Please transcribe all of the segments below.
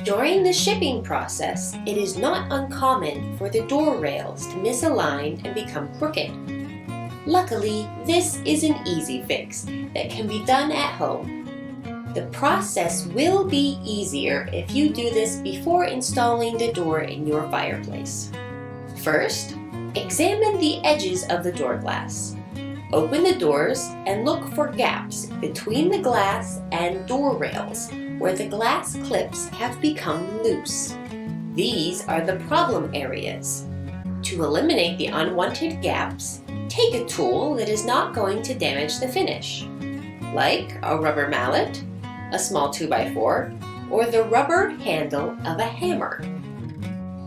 During the shipping process, it is not uncommon for the door rails to misalign and become crooked. Luckily, this is an easy fix that can be done at home. The process will be easier if you do this before installing the door in your fireplace. First, examine the edges of the door glass. Open the doors and look for gaps between the glass and door rails where the glass clips have become loose. These are the problem areas. To eliminate the unwanted gaps, take a tool that is not going to damage the finish, like a rubber mallet, a small 2x4, or the rubber handle of a hammer.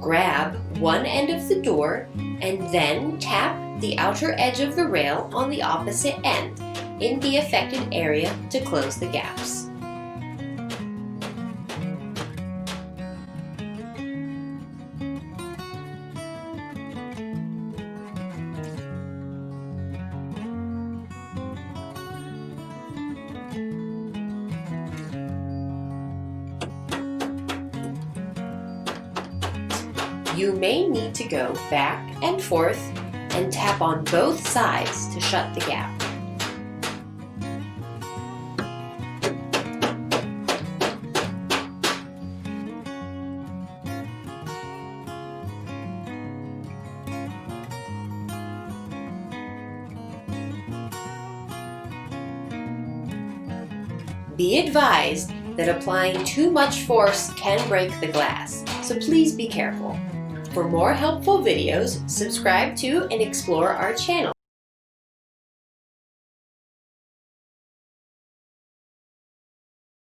Grab one end of the door and then tap the outer edge of the rail on the opposite end in the affected area to close the gaps. You may need to go back and forth and tap on both sides to shut the gap. Be advised that applying too much force can break the glass, so please be careful. For more helpful videos, subscribe to and explore our channel.